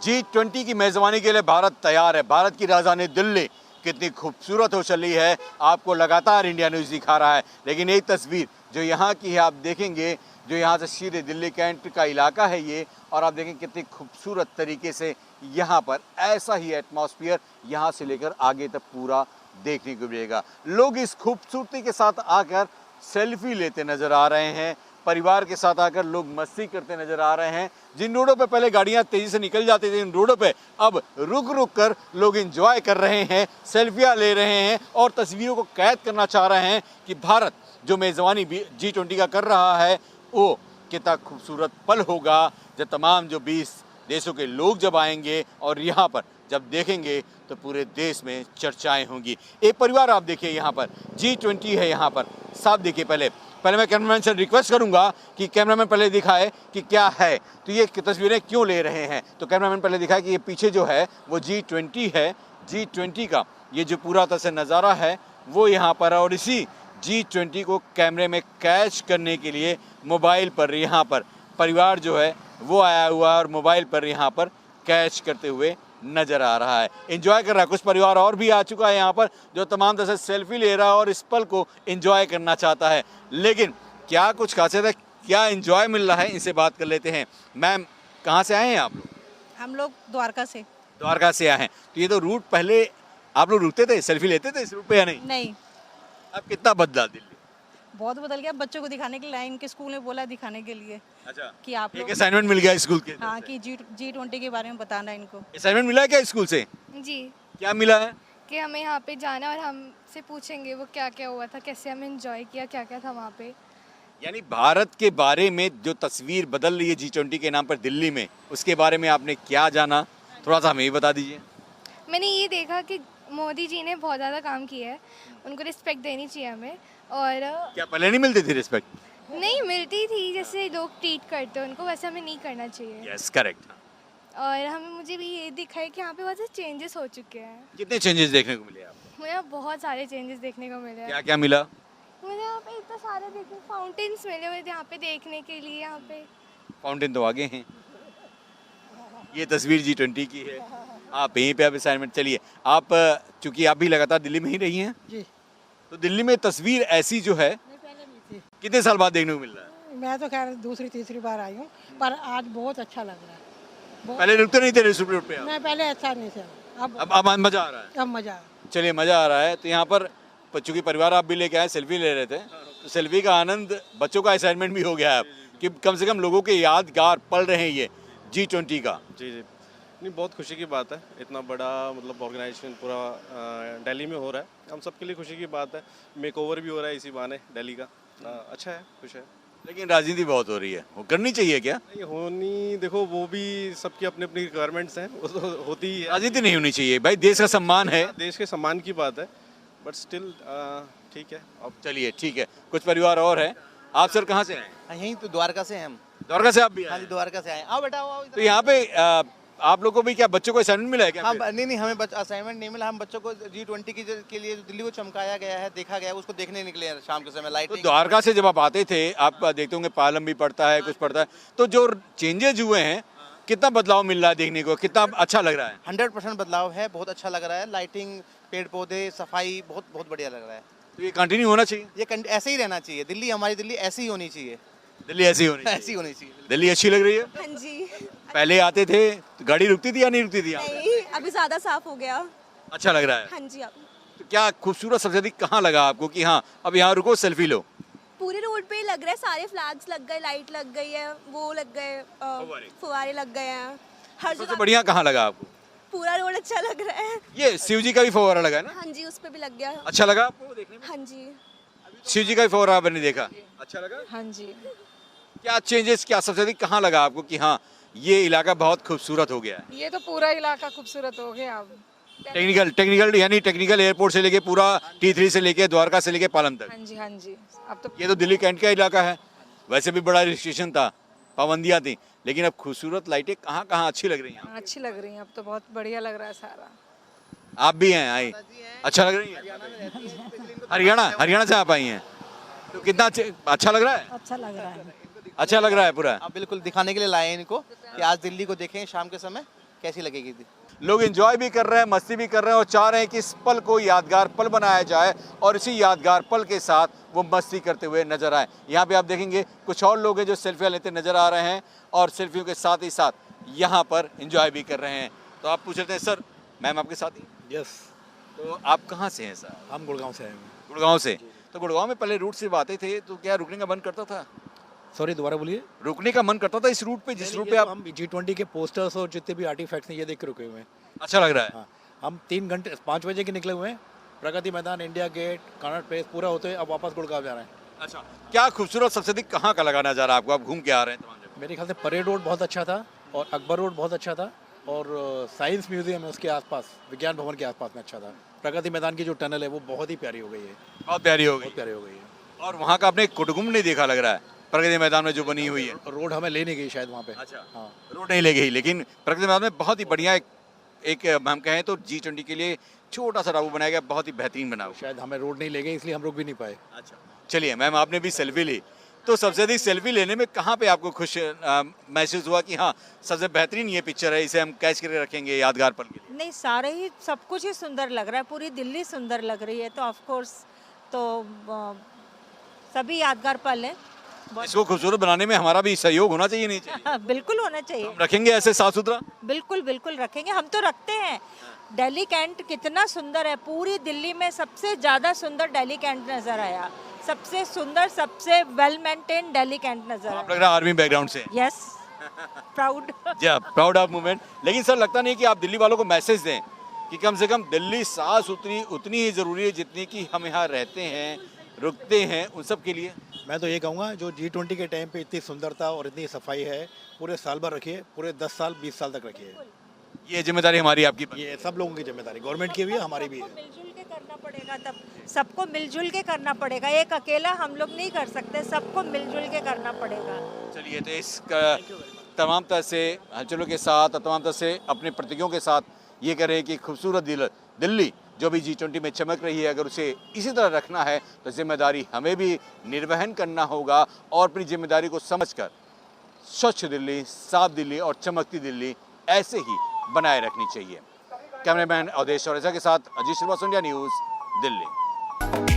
G20 की मेज़बानी के लिए भारत तैयार है। भारत की राजधानी दिल्ली कितनी खूबसूरत हो चली है, आपको लगातार इंडिया न्यूज़ दिखा रहा है। लेकिन एक तस्वीर जो यहाँ की है, आप देखेंगे, जो यहाँ से सीधे दिल्ली कैंट का इलाका है ये, और आप देखें कितनी खूबसूरत तरीके से यहाँ पर ऐसा ही एटमॉस्फेयर यहाँ से लेकर आगे तक पूरा देखने को मिलेगा। लोग इस खूबसूरती के साथ आकर सेल्फी लेते नज़र आ रहे हैं, परिवार के साथ आकर लोग मस्ती करते नजर आ रहे हैं। जिन रोडों पे पहले गाड़ियां तेजी से निकल जाती थी, इन रोडों पे अब रुक रुक कर लोग एंजॉय कर रहे हैं, सेल्फियां ले रहे हैं और तस्वीरों को कैद करना चाह रहे हैं कि भारत जो मेज़बानी G20 का कर रहा है वो कितना खूबसूरत पल होगा जब तमाम जो 20 देशों के लोग जब आएंगे और यहाँ पर जब देखेंगे तो पूरे देश में चर्चाएं होंगी। एक परिवार आप देखिए, यहाँ पर G20 है, यहाँ पर साफ देखिए। पहले मैं कैमरामैन से रिक्वेस्ट करूंगा कि कैमरामैन पहले दिखाए कि क्या है, तो ये तस्वीरें क्यों ले रहे हैं। तो कैमरामैन पहले दिखाए कि ये पीछे जो है वो G20 है। G20 का ये जो पूरा तरह से नज़ारा है वो यहाँ पर है, और इसी G20 को कैमरे में कैच करने के लिए मोबाइल पर यहाँ पर परिवार जो है वो आया हुआ है और मोबाइल पर यहाँ पर कैच करते हुए नजर आ रहा है, एंजॉय कर रहा है। कुछ परिवार और भी आ चुका है यहाँ पर जो तमाम तरह से सेल्फी ले रहा है और इस पल को एंजॉय करना चाहता है। लेकिन क्या कुछ खासियत है, क्या एंजॉय मिल रहा है, इनसे बात कर लेते हैं। मैम, कहाँ से आए हैं आप लोग? हम लोग द्वारका से। द्वारका से आए हैं, तो ये तो रूट पहले आप लोग रुकते थे, सेल्फी लेते थे इस रूट पे या नहीं? नहीं, अब कितना बदला दिल्ली? बहुत बदल गया। बच्चों को दिखाने के लिए आए, इनके स्कूल में बोला दिखाने के लिए। अच्छा, कि आप एक लोग, असाइनमेंट मिल गया स्कूल के? हाँ, कि G20 के बारे में बताना है इनको। असाइनमेंट मिला है क्या स्कूल से? जी, क्या मिला है? कि हमें यहाँ पे जाना और हमसे पूछेंगे वो क्या क्या हुआ था, कैसे हमें एंजॉय किया, क्या क्या था वहाँ पे। यानी भारत के बारे में जो तस्वीर बदल रही है G20 के नाम पर दिल्ली में, उसके बारे में आपने क्या जाना, थोड़ा सा हमें भी बता दीजिए। मैंने ये देखा कि मोदी जी ने बहुत ज़्यादा काम किया है, उनको रिस्पेक्ट देनी चाहिए हमें। और क्या पहले नहीं मिलती थी रिस्पेक्ट? नहीं मिलती थी, जैसे लोग ट्रीट करते हैं उनको वैसे हमें नहीं करना चाहिए। Yes, correct. और मुझे भी ये दिखा है कि यहाँ पे बहुत से चेंजेस हो चुके हैं। कितने चेंजेस देखने को मिले आपको? मुझे यहाँ बहुत सारे चेंजेस देखने को मिले हैं। क्या क्या मिला? मुझे यहाँ पे इतना सारे देखने फाउंटेन्स मिले हुए थे यहाँ पे देखने के लिए। यहाँ पे फाउंटेन तो आगे हैं। ये तस्वीर G20 की है। आप यहीं पे आप असाइनमेंट, चलिए आप, चूंकि आप भी लगातार दिल्ली में ही रही हैं जी, तो दिल्ली में तस्वीर ऐसी जो है कितने साल बाद देखने को मिल रहा है? मैं तो खैर दूसरी तीसरी बार आई हूँ, पर आज बहुत अच्छा लग रहा है। पहले रुकते नहीं थे रिसोर्ट रोड पे आप? मैं पहले अच्छा नहीं था, अब मजा आ रहा है। अब मजा आया। चलिए, मजा आ रहा है। तो यहाँ पर चूंकि परिवार आप भी लेके आए, सेल्फी ले रहे थे, तो सेल्फी का आनंद, बच्चों का असाइनमेंट भी हो गया है अब कि कम से कम लोगों के यादगार पल रहे हैं ये G20 का। जी जी, नहीं, बहुत खुशी की बात है। इतना बड़ा मतलब ऑर्गेनाइजेशन पूरा दिल्ली में हो रहा है, हम सबके लिए खुशी की बात है। मेकओवर भी हो रहा है इसी बहाने दिल्ली का। अच्छा है, खुश है। लेकिन राजनीति बहुत हो रही है, वो करनी चाहिए क्या? नहीं होनी, देखो वो भी सबकी अपनी अपनी रिक्वायरमेंट्स हैं, वो तो होती ही है। राजनीति नहीं होनी चाहिए भाई, देश का सम्मान है। देश के सम्मान की बात है, बट स्टिल ठीक है। अब चलिए, ठीक है। कुछ परिवार और है। आप सर कहाँ से आए? यहीं तो द्वारका से हैं हम। द्वारका से आप भी हाँ आए? जी, द्वारका से आए। आओ बेटा, आओ तो इधर। यहाँ पे आप लोगों को भी क्या बच्चों को असाइनमेंट मिला है क्या? हाँ, फिर? नहीं, हमें असाइनमेंट नहीं मिला। हम बच्चों को G20 के लिए जो दिल्ली को चमकाया गया है, देखा गया है, उसको देखने निकले हैं शाम के समय। तो लाइटिंग। द्वारका से जब आप आते थे, आप देखते होंगे पालम भी पड़ता है, कुछ पड़ता है, तो जो चेंजेस हुए हैं, कितना बदलाव मिल रहा है देखने को, कितना अच्छा लग रहा है? 100% बदलाव है, बहुत अच्छा लग रहा है। लाइटिंग, पेड़ पौधे, सफाई, बहुत बहुत बढ़िया लग रहा है। तो ये कंटिन्यू होना चाहिए। ये ऐसे ही रहना चाहिए। दिल्ली, हमारी दिल्ली ऐसी ही होनी चाहिए। दिल्ली ऐसी होनी ऐसी चाहिए। होनी चाहिए। दिल्ली अच्छी लग रही है। हाँ जी। पहले आते थे तो गाड़ी रुकती थी या नहीं रुकती थी यहाँ पे? नहीं, अभी ज्यादा साफ हो गया। अच्छा लग रहा है। हाँ जी। अब तो क्या खूबसूरत सबसे अधिक कहाँ लगा आपको कि हाँ अब यहाँ रुको, सेल्फी लो? पूरे रोड पे ही लग रहा है, सारे फ्लैग्स लग गए, लाइट लग गई है, वो लग गए, फुवारे लग गए हैं हर सबसे जगह। बढ़िया कहाँ लगा आपको? पूरा रोड अच्छा लग रहा है। ये शिव जी का भी फव्वारा लगा है ना? हाँ जी, उस पे भी लग गया। अच्छा लगा आपको देखने में? हाँ जी। शिव जी का भी फव्वारा आपने देखा, अच्छा लगा? हाँ जी। क्या चेंजेस, क्या सबसे अधिक कहाँ लगा आपको कि हाँ ये इलाका बहुत खूबसूरत हो गया है? ये तो पूरा इलाका खूबसूरत हो गया अब। टेक्निकल यानी टेक्निकल एयरपोर्ट से लेके पूरा T3 से लेके द्वारका से लेके पालम तक। हाँ जी, हाँ जी। अब तो ये तो दिल्ली कैंट का इलाका है, वैसे भी बड़ा रिस्ट्रिक्शन था, पाबंदियां थी, लेकिन अब खूबसूरत लाइटें कहाँ कहाँ अच्छी लग रही हैं। अच्छी लग रही है, अब तो बहुत बढ़िया लग रहा है सारा। आप भी हैं आई, अच्छा लग रही है? हरियाणा से आप आई हैं, तो कितना अच्छा लग रहा है? अच्छा लग रहा है। अच्छा लग रहा है पूरा। आप बिल्कुल दिखाने के लिए लाए हैं इनको कि आज दिल्ली को देखें शाम के समय, कैसी लगेगी थी? लोग एंजॉय भी कर रहे हैं, मस्ती भी कर रहे हैं और चाह रहे हैं कि इस पल को यादगार पल बनाया जाए और इसी यादगार पल के साथ वो मस्ती करते हुए नजर आए। यहाँ पे आप देखेंगे कुछ और लोग हैं जो सेल्फियाँ लेते नजर आ रहे हैं और सेल्फियों के साथ ही साथ यहाँ पर एंजॉय भी कर रहे हैं। तो आप पूछ रहे हैं सर, मैम आपके साथ ही? यस, तो आप कहाँ से हैं सर? हम गुड़गांव से आए हैं। गुड़गांव से। तो गुड़गांव में पहले रूट से आते थे तो क्या रुकने का मन करता था? सॉरी, दोबारा बोलिए। रुकने का मन करता था इस रूट पे जिस रूट पे आप? हम G20 के पोस्टर्स और जितने भी आर्टिफैक्ट्स हैं ये देख के रुके हुए हैं। अच्छा लग रहा है। हाँ, हम 3 घंटे 5 बजे के निकले हुए हैं। Pragati Maidan, India gate, corner place पूरा होते हुए अब वापस गुड़गांव जा रहे हैं। अच्छा, क्या खूबसूरत सबसे अधिक कहाँ का लगा नज़ारा आपको? आप घूम के आ रहे हैं तमाम जगह। मेरे ख्याल से परेड रोड बहुत अच्छा था और अकबर रोड बहुत अच्छा था और साइंस म्यूजियम है उसके आसपास, विज्ञान भवन के आसपास में अच्छा था। प्रगति मैदान की जो टनल है वो बहुत ही प्यारी हो गई है, बहुत प्यारी हो गई। बहुत प्यारी हो गई है। और वहाँ का आपने कुटुकुम नहीं देखा लग रहा है प्रगति मैदान में जो बनी हुई है? रोड हमें ले नहीं गई शायद वहाँ पे। अच्छा, हाँ, रोड नहीं ले गई, लेकिन प्रगति मैदान में बहुत ही बढ़िया एक हम कहें तो G20 के लिए छोटा सा टापू बनाया गया, बहुत ही बेहतरीन बना हुआ। शायद हमें रोड नहीं ले गई इसलिए हम रुक भी नहीं पाए। अच्छा, चलिए मैम आपने भी सेल्फी ली, तो सबसे अधिक सेल्फी लेने में कहाँ पे आपको खुश महसूस हुआ कि हाँ सबसे बेहतरीन ये पिक्चर है, इसे हम कैच करके रखेंगे यादगार पल के लिए? नहीं, सारे ही सब कुछ ही सुंदर लग रहा है, पूरी दिल्ली सुंदर लग रही है, तो ऑफ कोर्स तो सभी यादगार पल हैं। इसको खूबसूरत बनाने में हमारा भी सहयोग होना चाहिए, नहीं चाहिए? बिल्कुल होना चाहिए। हम रखेंगे ऐसे साफ सुथरा? बिल्कुल बिल्कुल रखेंगे, हम तो रखते हैं। दिल्ली कैंट कितना सुंदर है, पूरी दिल्ली में सबसे ज़्यादा सुंदर दिल्ली कैंट नज़र आया, सबसे सुंदर, सबसे वेल मेंटेन दिल्ली कैंट नज़र आप आया। लग रहा है आर्मी बैकग्राउंड से। Yes, proud. या प्राउड ऑफ मूवमेंट। लेकिन सर लगता नहीं कि आप दिल्ली वालों को मैसेज दें कि कम से कम दिल्ली साफ सुथरी उतनी ही ज़रूरी है जितनी कि हम यहाँ रहते हैं, रुकते हैं, उन सब के लिए? मैं तो ये कहूँगा जो G20 के टाइम पे इतनी सुंदरता और इतनी सफाई है पूरे साल भर रखिए, पूरे 10 साल 20 साल तक रखिए। ये जिम्मेदारी हमारी आपकी? ये सब लोगों की जिम्मेदारी, गवर्नमेंट की भी है, हमारी भी है। मिलजुल के करना पड़ेगा, तब सबको मिलजुल के करना पड़ेगा, एक अकेला हम लोग नहीं कर सकते, सबको मिलजुल के करना पड़ेगा। चलिए, तो इस तमाम तरह से हलचलों के साथ, तमाम तरह से अपने प्रतीकों के साथ ये कह रहे हैं कि खूबसूरत दिल्ली जो भी G20 में चमक रही है, अगर उसे इसी तरह रखना है तो जिम्मेदारी हमें भी निर्वहन करना होगा और अपनी जिम्मेदारी को समझकर स्वच्छ दिल्ली, साफ दिल्ली और चमकती दिल्ली ऐसे ही बनाए रखनी चाहिए। कैमरामैन अवधेश चौरसिया के साथ अजीत श्रीवास्तव, इंडिया न्यूज़, दिल्ली।